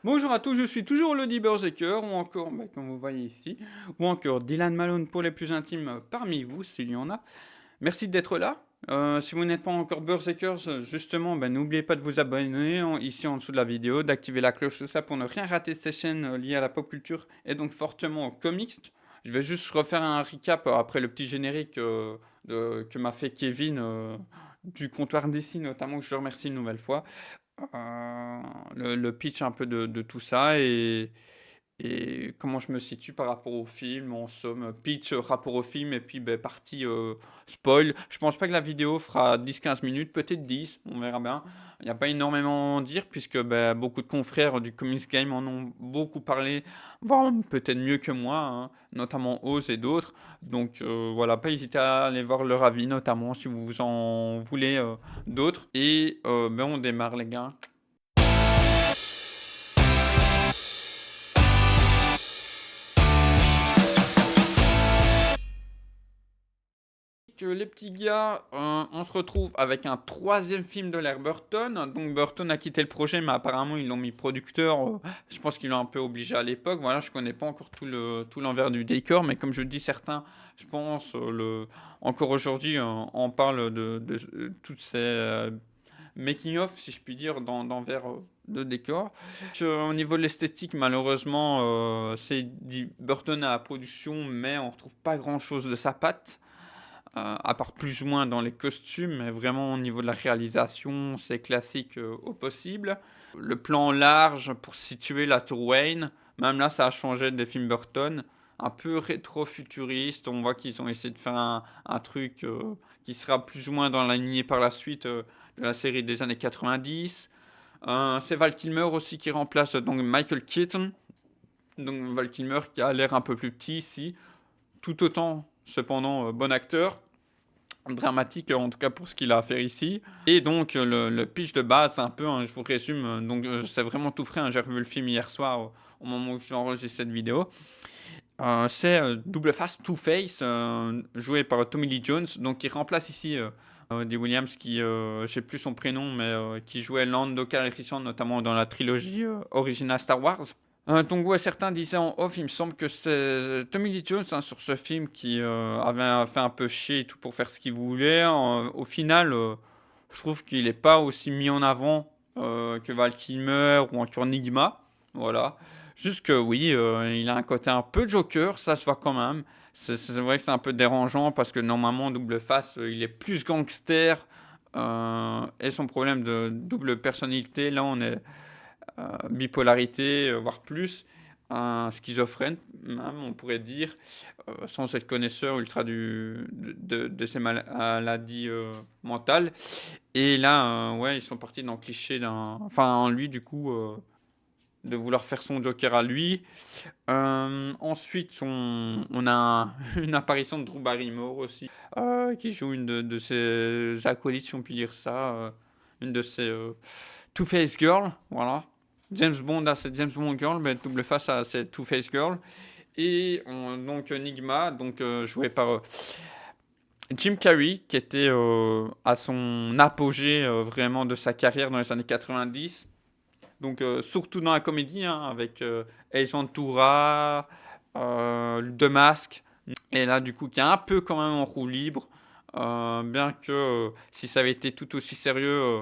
Bonjour à tous, je suis toujours Lodi Berserker, ou encore, comme vous voyez ici, ou encore Dylan Malone pour les plus intimes parmi vous, s'il y en a. Merci d'être là. Si vous n'êtes pas encore Berserkers, justement, n'oubliez pas de vous abonner ici en dessous de la vidéo, d'activer la cloche, tout ça, pour ne rien rater ces chaînes liées à la pop culture et donc fortement aux comics. Je vais juste refaire un recap après le petit générique que m'a fait Kevin du comptoir d'ici, notamment, que je remercie une nouvelle fois. Euh, le pitch un peu de tout ça et comment je me situe par rapport au film, en somme, pitch, rapport au film, et puis partie spoil. Je pense pas que la vidéo fera 10-15 minutes, peut-être 10, on verra bien. Il n'y a pas énormément à en dire, puisque beaucoup de confrères du Comics Game en ont beaucoup parlé, voire peut-être mieux que moi, hein, notamment Oz et d'autres. Donc voilà, pas hésiter à aller voir leur avis, notamment si vous en voulez d'autres. Et on démarre les gars. Que les petits gars, on se retrouve avec un troisième film de l'ère Burton. Donc Burton a quitté le projet, mais apparemment ils l'ont mis producteur. Je pense qu'ils l'ont un peu obligé à l'époque. Voilà, je connais pas encore tout l'envers du décor, mais comme je dis, certains, je pense, encore aujourd'hui, on parle de toutes ces making-of, si je puis dire, d'envers de décor. Au niveau de l'esthétique, malheureusement, c'est dit Burton à la production, mais on retrouve pas grand-chose de sa patte. À part plus ou moins dans les costumes, mais vraiment au niveau de la réalisation, c'est classique au possible. Le plan large pour situer la tour Wayne, même là ça a changé des films Burton, un peu rétro-futuriste, on voit qu'ils ont essayé de faire un truc qui sera plus ou moins dans la lignée par la suite de la série des années 90. C'est Val Kilmer aussi qui remplace donc Michael Keaton, donc Val Kilmer qui a l'air un peu plus petit ici, tout autant cependant bon acteur dramatique en tout cas pour ce qu'il a à faire ici. Et donc le pitch de base, c'est un peu, hein, je vous résume, donc c'est vraiment tout frais, hein, j'ai revu le film hier soir au moment où j'enregistre cette vidéo. C'est Double Face, Two-Face, joué par Tommy Lee Jones, donc il remplace ici Dee Williams qui, je sais plus son prénom, mais qui jouait Lando Calrissian notamment dans la trilogie originale Star Wars. Donc ouais, certains disaient en off, il me semble que c'est Tommy Lee Jones hein, sur ce film qui avait fait un peu chier et tout pour faire ce qu'il voulait. Au final, je trouve qu'il n'est pas aussi mis en avant que Val Kilmer ou encore Nigma. Voilà. Juste que oui, il a un côté un peu Joker, ça se voit quand même. C'est vrai que c'est un peu dérangeant parce que normalement, Double Face, il est plus gangster. Et son problème de double personnalité, là on est bipolarité, voire plus, un schizophrène, même, on pourrait dire, sans être connaisseur ultra de ces maladies mentales. Et là, ouais, ils sont partis dans le cliché d'un. Enfin, en lui, du coup, de vouloir faire son Joker à lui. Ensuite, on a une apparition de Drew Barrymore aussi, qui joue une de ses acolytes, si on peut dire ça, une de ses Two-Face Girl, voilà. James Bond a cette James Bond Girl, mais Double Face a cette Two-Face Girl. Et donc Enigma, donc, joué par Jim Carrey, qui était à son apogée vraiment de sa carrière dans les années 90. Donc surtout dans la comédie, hein, avec Ace Ventura, The Mask. Et là, du coup, qui est un peu quand même en roue libre. Bien que si ça avait été tout aussi sérieux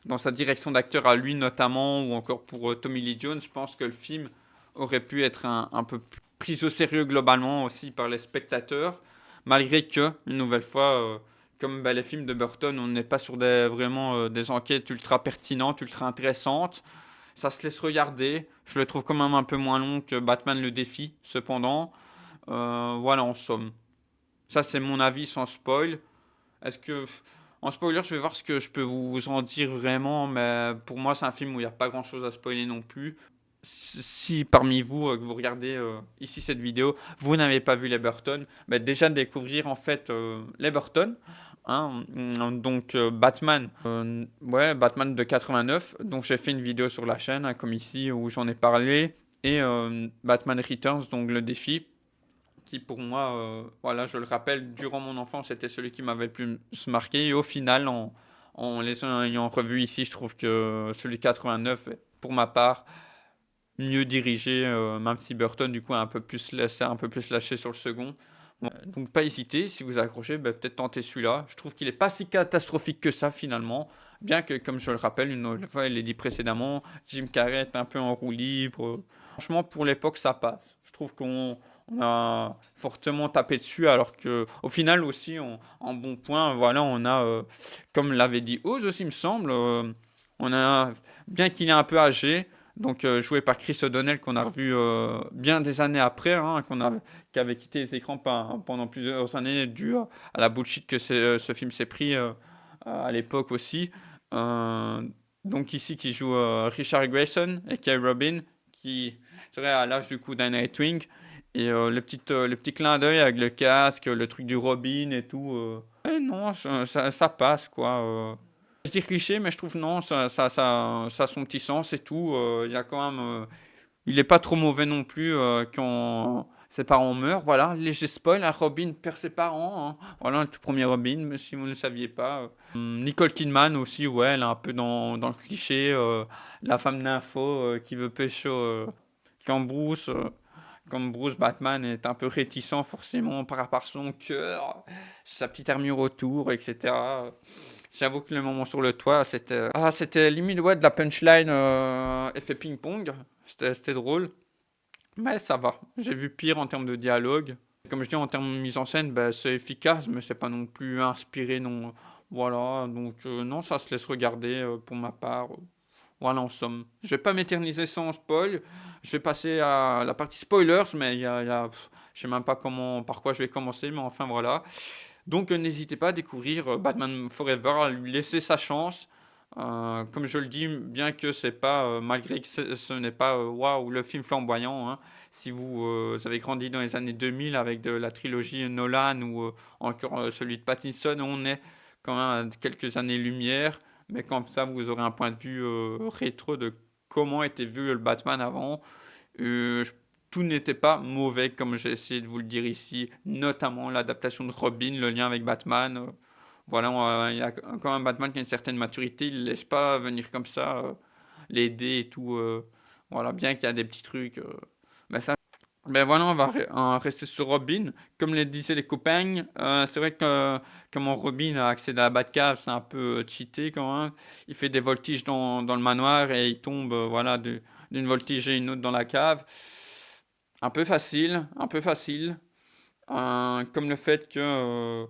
dans sa direction d'acteur à lui notamment, ou encore pour Tommy Lee Jones, je pense que le film aurait pu être un peu pris au sérieux globalement aussi par les spectateurs, malgré que, une nouvelle fois, comme les films de Burton, on n'est pas sur vraiment des enquêtes ultra pertinentes, ultra intéressantes. Ça se laisse regarder. Je le trouve quand même un peu moins long que Batman le défi, cependant. Voilà, en somme. Ça, c'est mon avis sans spoil. Est-ce que. En spoiler, je vais voir ce que je peux vous en dire vraiment, mais pour moi, c'est un film où il n'y a pas grand-chose à spoiler non plus. Si parmi vous, que vous regardez ici cette vidéo, vous n'avez pas vu les Burton, déjà découvrir en fait les Burton. Hein, donc Batman, ouais, Batman de 89. Donc j'ai fait une vidéo sur la chaîne, hein, comme ici, où j'en ai parlé. Et Batman Returns, donc le défi qui pour moi, voilà, je le rappelle, durant mon enfance, c'était celui qui m'avait le plus marqué. Et au final, en les ayant revus ici, je trouve que celui de 89, pour ma part, mieux dirigé, même si Burton, du coup, a un peu plus laissé un peu plus lâché sur le second. Donc pas hésiter, si vous accrochez, bah, peut-être tenter celui-là. Je trouve qu'il est pas si catastrophique que ça, finalement, bien que, comme je le rappelle une autre fois, je l'ai dit précédemment, Jim Carrey est un peu en roue libre. Franchement, pour l'époque, ça passe. Je trouve qu'on a fortement tapé dessus, alors que au final aussi, en bon point, voilà, on a, comme l'avait dit Oz aussi, il me semble, on a, bien qu'il est un peu âgé, donc joué par Chris O'Donnell qu'on a revu bien des années après, hein, qui avait quitté les écrans pendant plusieurs années dû à la bullshit que ce film s'est pris à l'époque aussi. Euh, donc ici qui joue Richard Grayson et Kay Robin, qui serait à l'âge du coup d'un Nightwing. Et le petit clin d'œil avec le casque, le truc du Robin et tout. Ouais, non, ça passe quoi. Je dis cliché, mais je trouve non, ça a son petit sens et tout. Il y a quand même, il est pas trop mauvais non plus quand ses parents meurent. Voilà, léger spoil, un Robin perd ses parents, hein. Voilà, le tout premier Robin, mais si vous ne le saviez pas. Nicole Kidman aussi, ouais, elle est un peu dans le cliché. La femme d'info qui veut pécho quand Bruce. Comme Bruce Batman est un peu réticent forcément par rapport à son cœur, sa petite armure autour, etc. J'avoue que le moment sur le toit, c'était limite ouais, de la punchline effet ping-pong. C'était drôle. Mais ça va. J'ai vu pire en termes de dialogue. Comme je dis, en termes de mise en scène, ben, c'est efficace, mais c'est pas non plus inspiré. Non. Voilà. Donc, non, ça se laisse regarder pour ma part. Voilà, en somme. Je vais pas m'éterniser sans spoil. Je vais passer à la partie spoilers, mais je sais même pas par quoi je vais commencer, mais enfin voilà. Donc n'hésitez pas à découvrir Batman Forever, à lui laisser sa chance. Comme je le dis, bien que c'est pas, malgré que ce n'est pas waouh, le film flamboyant, hein. Si vous avez grandi dans les années 2000 avec de la trilogie Nolan ou encore celui de Pattinson, on est quand même à quelques années-lumière. Mais comme ça, vous aurez un point de vue rétro de comment était vu le Batman avant. Je tout n'était pas mauvais, comme j'ai essayé de vous le dire ici, notamment l'adaptation de Robin, le lien avec Batman. Voilà, il y a quand même Batman qui a une certaine maturité, il ne laisse pas venir comme ça les dés et tout. Voilà, bien qu'il y a des petits trucs. Mais ça, ben voilà, on va en rester sur Robin. Comme le disaient les copains, c'est vrai que comment Robin a accédé à la Batcave, c'est un peu cheaté quand même. Il fait des voltiges dans le manoir et il tombe voilà, d'une voltige à une autre dans la cave. Un peu facile, un peu facile. Comme le fait que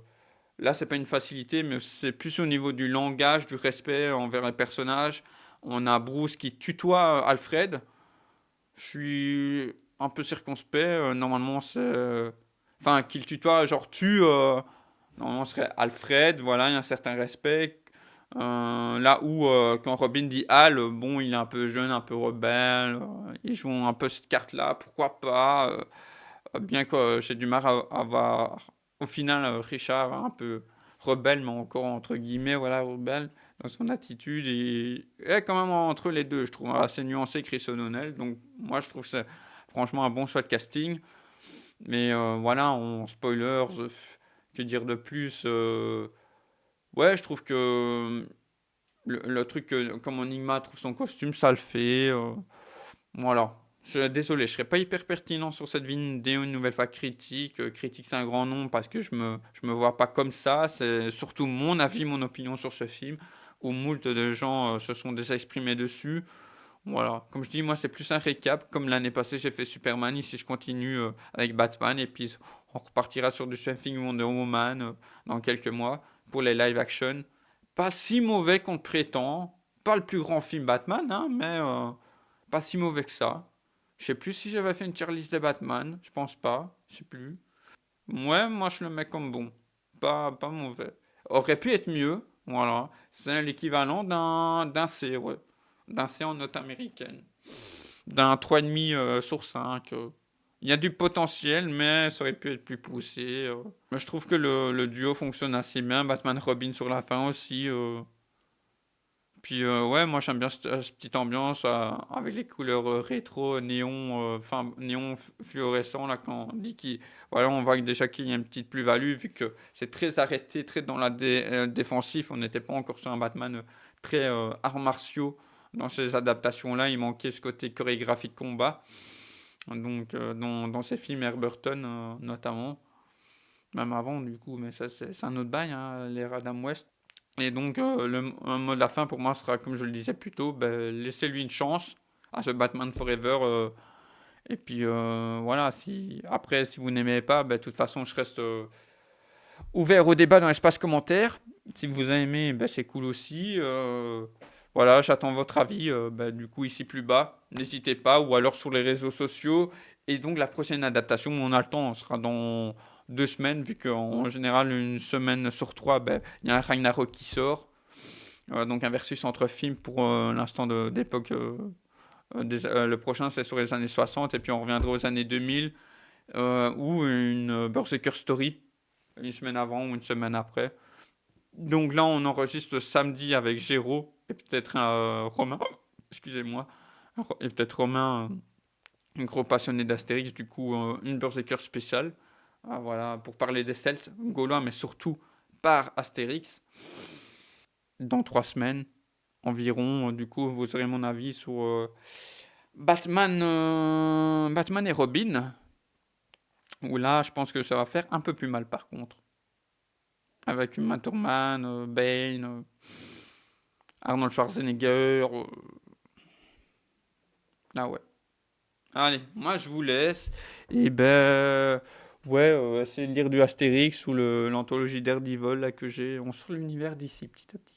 là, c'est pas une facilité, mais c'est plus au niveau du langage, du respect envers les personnages. On a Bruce qui tutoie Alfred. Je suis un peu circonspect. Normalement, c'est. Enfin, qu'il tutoie, genre tu. Normalement, ce serait Alfred. Voilà, il y a un certain respect. Là où, quand Robin dit Al, bon, il est un peu jeune, un peu rebelle. Ils jouent un peu cette carte-là. Pourquoi pas bien que j'ai du mal à voir. Au final, Richard, un peu rebelle, mais encore entre guillemets, voilà, rebelle dans son attitude. Et quand même entre les deux, je trouve assez nuancé Chris O'Donnell. Donc, moi, je trouve que c'est franchement un bon choix de casting. Mais voilà, en spoilers, que dire de plus ouais, je trouve que le truc, comme Enigma trouve son costume, ça le fait. Voilà. Désolé, je serais pas hyper pertinent sur cette vidéo, une nouvelle fois critique. Critique, c'est un grand nom parce que je me vois pas comme ça. C'est surtout mon avis, mon opinion sur ce film, où moult de gens se sont déjà exprimés dessus. Voilà. Comme je dis, moi, c'est plus un récap. Comme l'année passée, j'ai fait Superman. Ici, je continue avec Batman. Et puis, on repartira sur du Something Wonder Woman dans quelques mois pour les live action. Pas si mauvais qu'on te prétend. Pas le plus grand film Batman, hein, mais pas si mauvais que ça. Je sais plus si j'avais fait une tier list des Batman. Je pense pas. Je sais plus. Ouais, moi, je le mets comme bon. Pas mauvais. Aurait pu être mieux. Voilà. C'est l'équivalent d'un C, ouais. D'un C en note américaine. D'un 3,5 sur 5. Il y a du potentiel, mais ça aurait pu être plus poussé. Mais je trouve que le duo fonctionne assez bien. Batman Robin sur la fin aussi. Puis ouais, moi j'aime bien cette petite ambiance avec les couleurs rétro, néon, enfin néon fluorescent là quand on dit qu'il, voilà, on voit déjà qu'il y a une petite plus-value vu que c'est très arrêté, très dans la défensif. On n'était pas encore sur un Batman très arts martiaux dans ces adaptations-là, il manquait ce côté chorégraphie de combat. Donc, dans ces films, Burton, notamment, même avant, du coup, mais ça, c'est un autre bail, hein, l'ère Adam West. Et donc, un mot de la fin pour moi sera, comme je le disais plus tôt, ben, laissez-lui une chance à ce Batman Forever. Et puis, voilà, après, si vous n'aimez pas, ben, de toute façon, je reste ouvert au débat dans l'espace commentaire. Si vous avez aimé, ben, c'est cool aussi. Voilà, j'attends votre avis. Ben, du coup, ici plus bas, n'hésitez pas, ou alors sur les réseaux sociaux. Et donc, la prochaine adaptation, on a le temps, sera dans 2 semaines, vu qu'en général, une semaine sur trois, ben, il y a un Ragnarok qui sort. Donc, un versus entre films pour l'instant d'époque. Le prochain, c'est sur les années 60, et puis on reviendra aux années 2000, ou une Berserker Story, une semaine avant ou une semaine après. Donc là, on enregistre samedi avec Géraud et peut-être Romain, excusez-moi, et peut-être Romain, un gros passionné d'Astérix, du coup, une Berserker spéciale. Ah, voilà, pour parler des Celtes gaulois, mais surtout par Astérix. Dans 3 semaines environ, du coup, vous aurez mon avis sur Batman et Robin. Où là, je pense que ça va faire un peu plus mal par contre. Avec Uma Thurman, Bane, Arnold Schwarzenegger. Ah ouais. Allez, moi je vous laisse. Et ben. Ouais, essayez de lire du Astérix ou l'anthologie Daredevil là, que j'ai. On sort l'univers d'ici petit à petit.